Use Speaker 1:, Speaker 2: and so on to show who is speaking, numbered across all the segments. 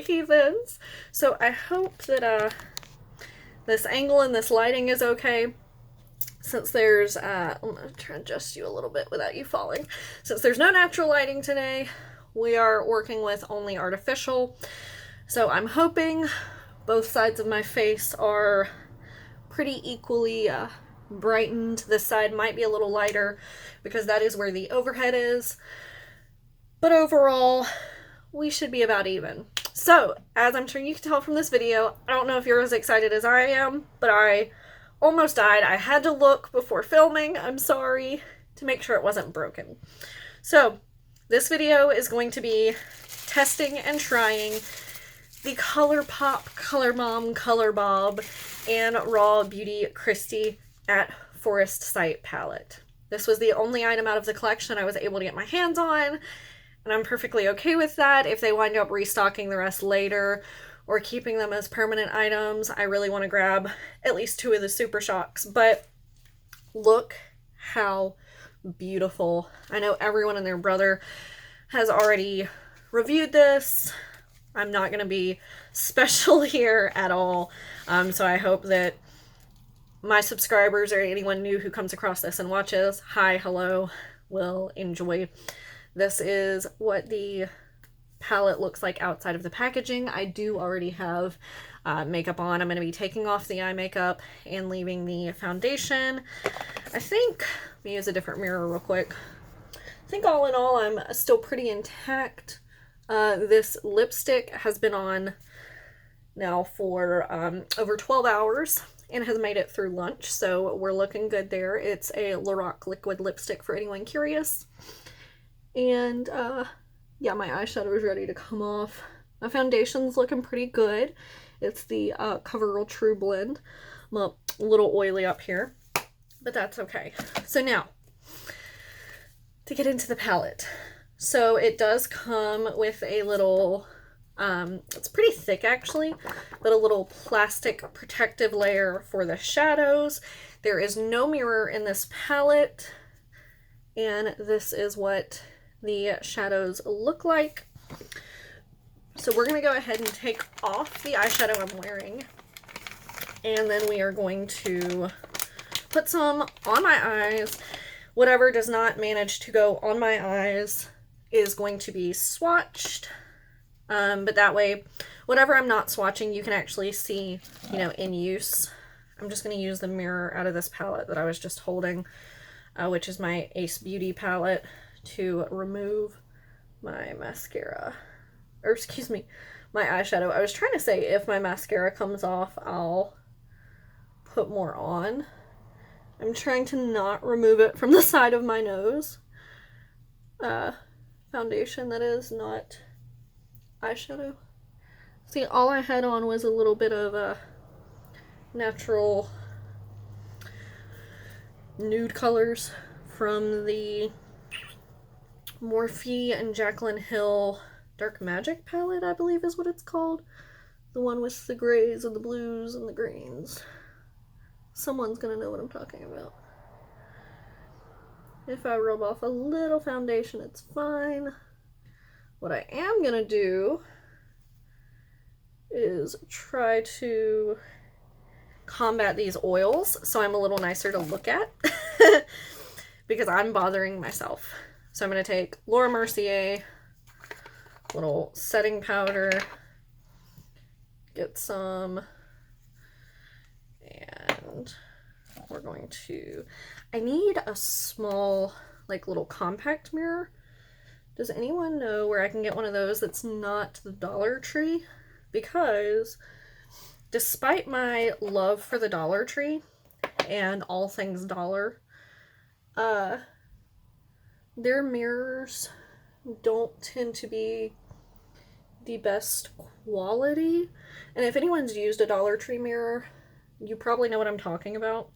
Speaker 1: heathens. So I hope that this angle and this lighting is okay. Since there's, I'm gonna try and adjust you a little bit without you falling. Since there's no natural lighting today, we are working with only artificial. So I'm hoping both sides of my face are pretty equally brightened. This side might be a little lighter because that is where the overhead is. But overall, we should be about even. So, as I'm sure you can tell from this video, I don't know if you're as excited as I am, but I almost died. I had to look before filming, I'm sorry, to make sure it wasn't broken. So, this video is going to be testing and trying the Colourpop, Color Mom, Color Bob, and RawBeautyKristi at Forest Sight palette. This was the only item out of the collection I was able to get my hands on, and I'm perfectly okay with that. If they wind up restocking the rest later or keeping them as permanent items, I really want to grab at least 2 of the Super Shocks. But look how beautiful. I know everyone and their brother has already reviewed this. I'm not going to be special here at all. So I hope that my subscribers or anyone new who comes across this and watches, hi, hello, will enjoy. This is what the palette looks like outside of the packaging. I do already have makeup on. I'm going to be taking off the eye makeup and leaving the foundation. I think, let me use a different mirror real quick. I think all in all, I'm still pretty intact. This lipstick has been on now for over 12 hours and has made it through lunch, so we're looking good there. It's a Lorac liquid lipstick for anyone curious. And yeah, my eyeshadow is ready to come off. My foundation's looking pretty good. It's the CoverGirl True Blend. I'm a little oily up here, but that's okay. So now, to get into the palette. So it does come with a little, it's pretty thick actually, but a little plastic protective layer for the shadows. There is no mirror in this palette, and this is what the shadows look like. So we're going to go ahead and take off the eyeshadow I'm wearing, and then we are going to put some on my eyes. Whatever does not manage to go on my eyes is going to be swatched, but that way whatever I'm not swatching you can actually see, you know, in use. I'm just going to use the mirror out of this palette that I was just holding, which is my Ace Beauty palette, to remove my mascara, or excuse me, my eyeshadow. I was trying to say if my mascara comes off, I'll put more on. I'm trying to not remove it from the side of my nose. Foundation, that is, not eyeshadow. See, all I had on was a little bit of a natural nude colors from the Morphe and Jaclyn Hill Dark Magic palette, I believe is what it's called. The one with the grays and the blues and the greens. Someone's gonna know what I'm talking about. If I rub off a little foundation, it's fine. What I am gonna do is try to combat these oils so I'm a little nicer to look at because I'm bothering myself. So I'm going to take Laura Mercier, little setting powder, get some, and we're going to, I need a small, like, little compact mirror. Does anyone know where I can get one of those that's not the Dollar Tree? Because despite my love for the Dollar Tree and all things dollar, their mirrors don't tend to be the best quality. And if anyone's used a Dollar Tree mirror, you probably know what I'm talking about.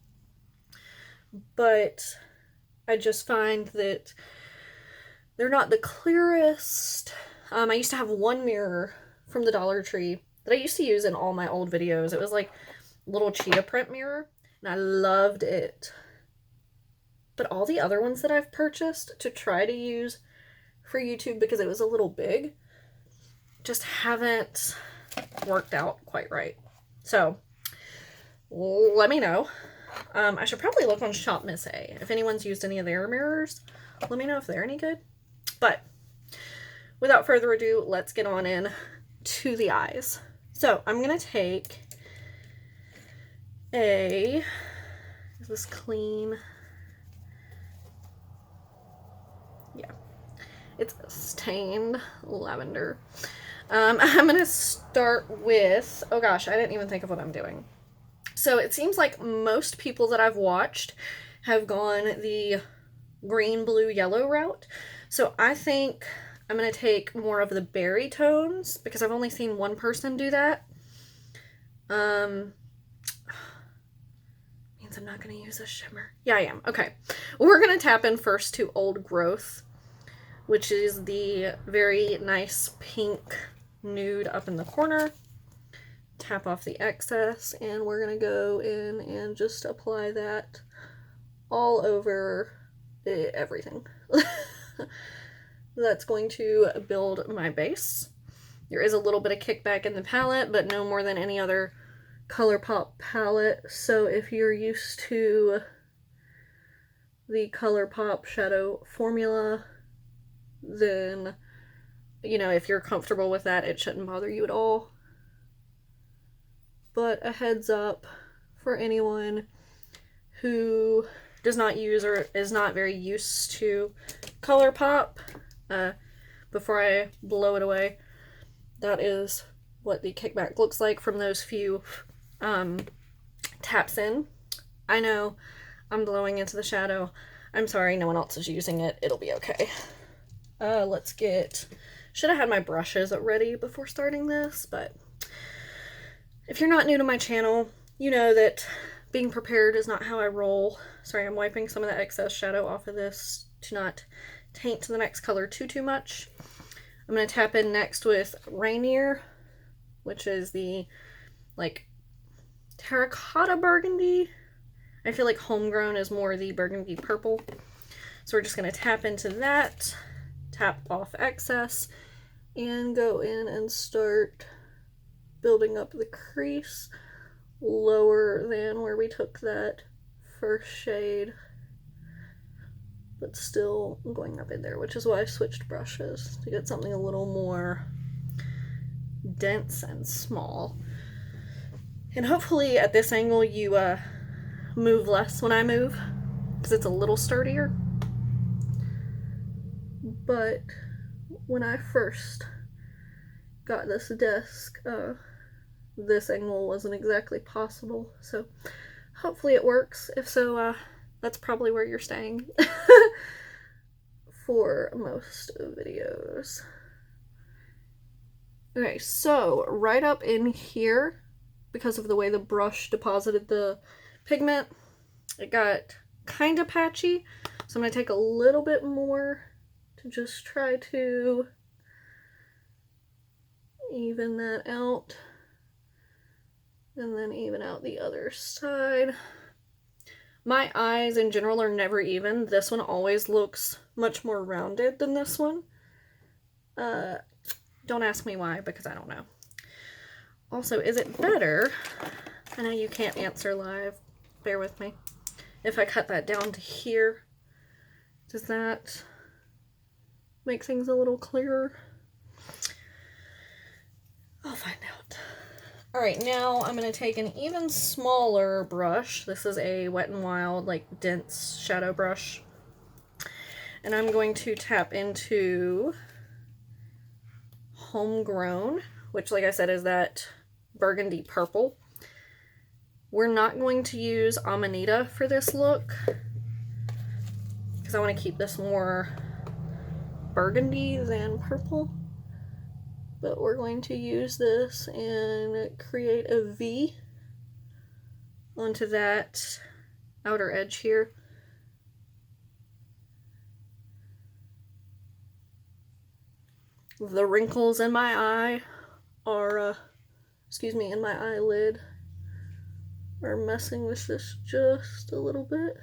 Speaker 1: But I just find that they're not the clearest. I used to have one mirror from the Dollar Tree that I used to use in all my old videos. It was like a little cheetah print mirror, and I loved it. But all the other ones that I've purchased to try to use for YouTube, because it was a little big, just haven't worked out quite right. So let me know. I should probably look on Shop Miss A. If anyone's used any of their mirrors, let me know if they're any good. But without further ado, let's get on in to the eyes. So I'm going to take is this clean? Yeah. It's stained lavender. I'm going to start with, oh gosh, I didn't even think of what I'm doing. So it seems like most people that I've watched have gone the green, blue, yellow route. So I think I'm going to take more of the berry tones because I've only seen one person do that. Means I'm not going to use a shimmer. Yeah, I am. Okay. We're going to tap in first to Old Growth, which is the very nice pink nude up in the corner. Tap off the excess, and we're going to go in and just apply that all over everything. That's going to build my base. There is a little bit of kickback in the palette, but no more than any other Colourpop palette. So if you're used to the Colourpop shadow formula, then, you know, if you're comfortable with that, it shouldn't bother you at all. But a heads up for anyone who does not use or is not very used to Colourpop, before I blow it away, that is what the kickback looks like from those few taps in. I know I'm blowing into the shadow. I'm sorry, no one else is using it. It'll be okay. Let's get... Should have had my brushes ready before starting this, but if you're not new to my channel, you know that being prepared is not how I roll. Sorry, I'm wiping some of the excess shadow off of this to not taint the next color too much. I'm going to tap in next with Rainier, which is the, like, terracotta burgundy. I feel like Homegrown is more the burgundy purple. So we're just going to tap into that, tap off excess, and go in and start building up the crease lower than where we took that first shade, but still going up in there, which is why I switched brushes to get something a little more dense and small. And hopefully at this angle you move less when I move, because it's a little sturdier. But when I first got this desk, this angle wasn't exactly possible, so hopefully it works. If so, that's probably where you're staying for most videos. Okay, so right up in here, because of the way the brush deposited the pigment, it got kind of patchy, so I'm going to take a little bit more to just try to even that out, and then even out the other side. My eyes in general are never even. This one always looks much more rounded than this one. Don't ask me why, because I don't know. Also, is it better, I know you can't answer live, bear with me, if I cut that down to here? Does that make things a little clearer? I'll find out. Alright, now I'm going to take an even smaller brush. This is a Wet n Wild, like, dense shadow brush. And I'm going to tap into Homegrown, which, like I said, is that burgundy purple. We're not going to use Amanita for this look, because I want to keep this more burgundy than purple. But we're going to use this and create a V onto that outer edge here. The wrinkles in my eye are, in my eyelid are messing with this just a little bit.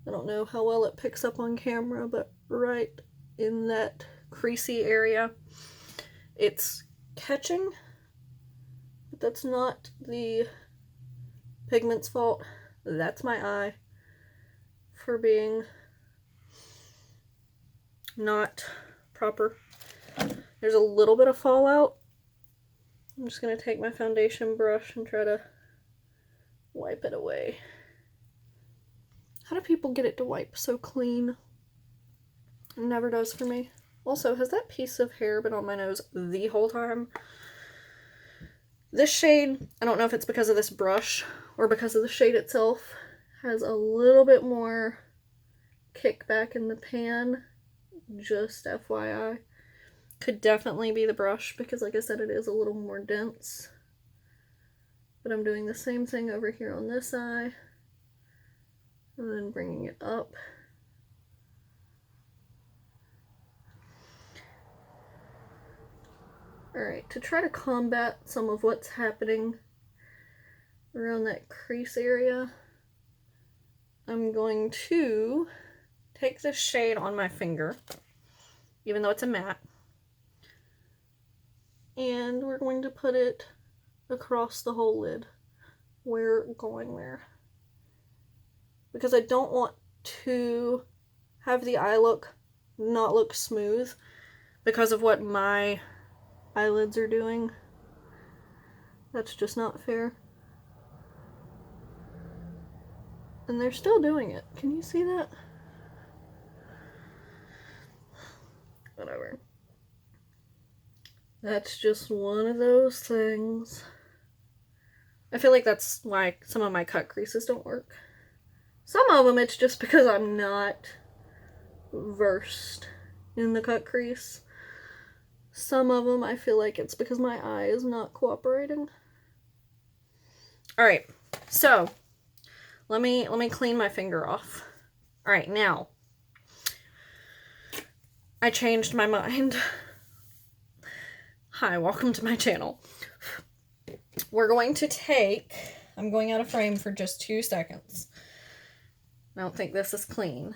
Speaker 1: I don't know how well it picks up on camera, but right in that creasy area, It's catching, but that's not the pigment's fault. That's my eye for being not proper. There's a little bit of fallout. I'm just going to take my foundation brush and try to wipe it away. How do people get it to wipe so clean? It never does for me. Also, has that piece of hair been on my nose the whole time? This shade, I don't know if it's because of this brush or because of the shade itself, has a little bit more kickback in the pan. Just FYI. Could definitely be the brush because, like I said, it is a little more dense. But I'm doing the same thing over here on this eye. And then bringing it up. Alright, to try to combat some of what's happening around that crease area, I'm going to take this shade on my finger, even though it's a matte, and we're going to put it across the whole lid. We're going there. Because I don't want to have the eye look not look smooth because of what my eyelids are doing. That's just not fair. And they're still doing it. Can you see that? Whatever. That's just one of those things. I feel like that's why some of my cut creases don't work. Some of them it's just because I'm not versed in the cut crease. Some of them I feel like it's because my eye is not cooperating. Alright, so let me clean my finger off. Alright, now I changed my mind. Hi, welcome to my channel. We're going to take, I'm going out of frame for just 2 seconds. I don't think this is clean.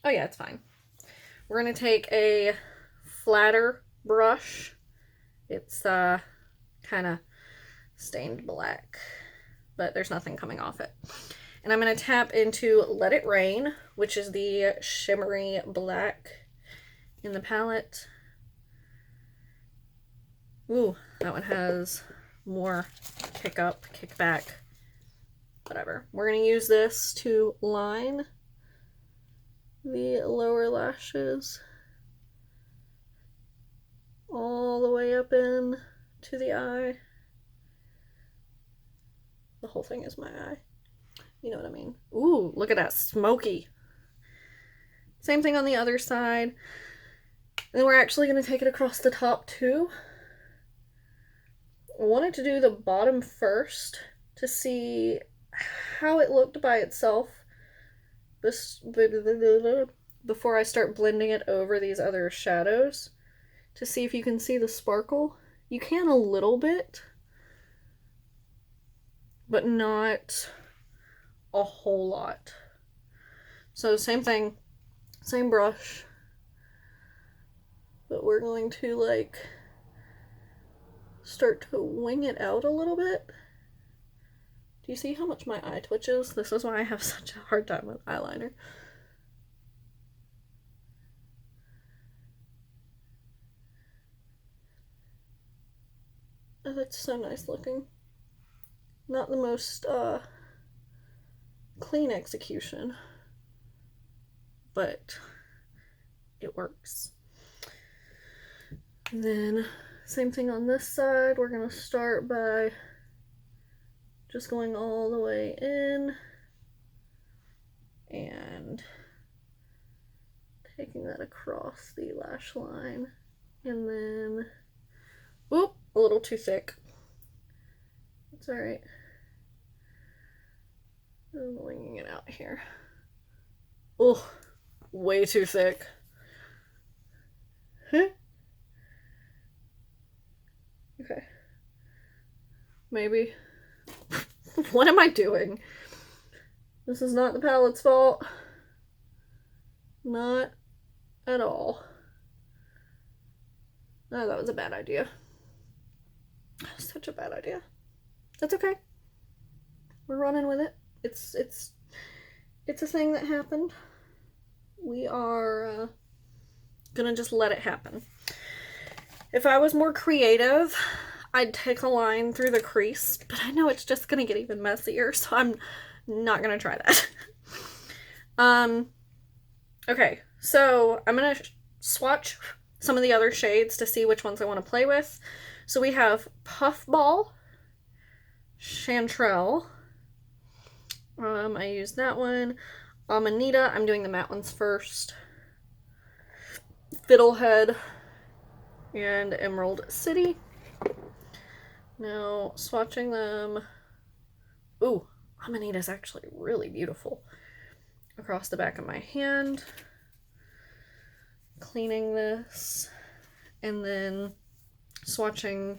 Speaker 1: Oh yeah, it's fine. We're going to take a flatter brush. It's kind of stained black, but there's nothing coming off it. And I'm going to tap into Let It Rain, which is the shimmery black in the palette. Ooh, that one has more kick up, kick back, whatever. We're going to use this to line the lower lashes all the way up in to the eye. The whole thing is my eye. You know what I mean? Ooh, look at that, smoky. Same thing on the other side. And then we're actually going to take it across the top too. I wanted to do the bottom first to see how it looked by itself before I start blending it over these other shadows to see if you can see the sparkle. You can a little bit, but not a whole lot. So same thing, same brush, but we're going to like start to wing it out a little bit. Do you see how much my eye twitches? This is why I have such a hard time with eyeliner. Oh, that's so nice looking. Not the most clean execution, but it works. And then same thing on this side. We're going to start by just going all the way in and taking that across the lash line. And then, whoop, a little too thick. It's alright. I'm winging it out here. Oh, way too thick. Okay. Maybe. What am I doing? This is not the palette's fault. Not at all. Oh, that was a bad idea. Such a bad idea. That's okay. We're running with it. It's a thing that happened. We are gonna just let it happen. If I was more creative, I'd take a line through the crease, but I know it's just gonna get even messier, so I'm not gonna try that. Okay, so I'm gonna swatch some of the other shades to see which ones I want to play with. So we have Puffball, Chanterelle. I used that one. Amanita, I'm doing the matte ones first. Fiddlehead and Emerald City. Now, swatching them. Ooh, Amanita's actually really beautiful. Across the back of my hand. Cleaning this. And then swatching.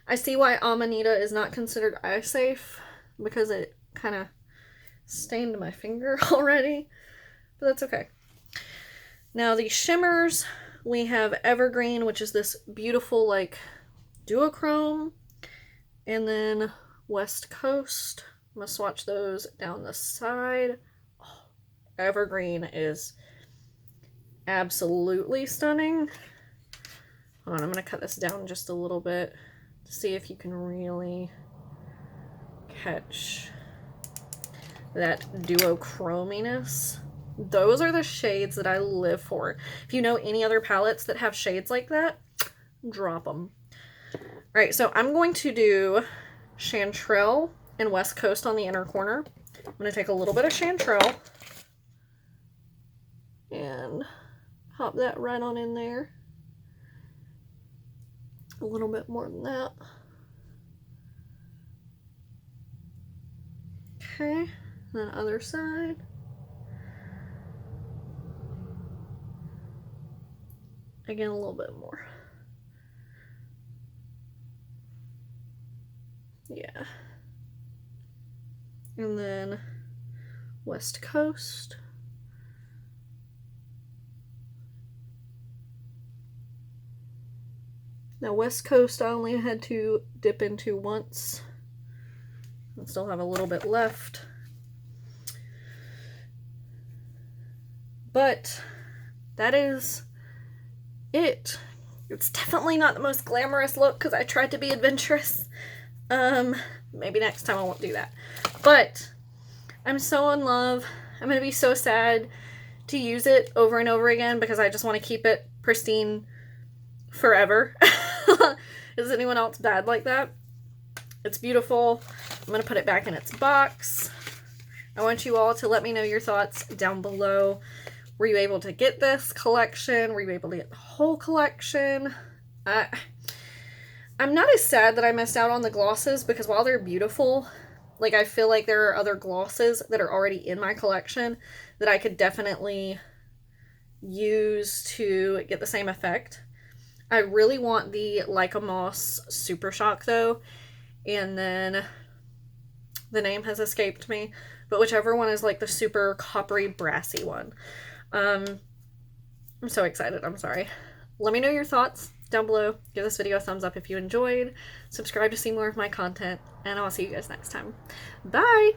Speaker 1: I see why Amanita is not considered eye safe, because it kind of stained my finger already, but that's okay. Now the shimmers, we have Evergreen, which is this beautiful like duochrome, and then West Coast. I'm gonna swatch those down the side. Oh, Evergreen is absolutely stunning. Hold on, I'm gonna cut this down just a little bit to see if you can really catch that duochrominess. Those are the shades that I live for. If you know any other palettes that have shades like that, drop them. All right, so I'm going to do Chanterelle and West Coast on the inner corner. I'm going to take a little bit of Chanterelle and hop that right on in there. A little bit more than that. Okay, then other side. Again, a little bit more. Yeah. And then West Coast. Now West Coast I only had to dip into once. I still have a little bit left. But that is it. It's definitely not the most glamorous look because I tried to be adventurous. Maybe next time I won't do that. But I'm so in love. I'm going to be so sad to use it over and over again because I just want to keep it pristine forever. Is anyone else bad like that? It's beautiful. I'm going to put it back in its box. I want you all to let me know your thoughts down below. Were you able to get this collection? Were you able to get the whole collection? I'm not as sad that I missed out on the glosses because while they're beautiful, like I feel like there are other glosses that are already in my collection that I could definitely use to get the same effect. I really want the Like a Moss Super Shock though, and then the name has escaped me, but whichever one is like the super coppery brassy one. I'm so excited. I'm sorry. Let me know your thoughts down below. Give this video a thumbs up if you enjoyed. Subscribe to see more of my content, and I'll see you guys next time. Bye!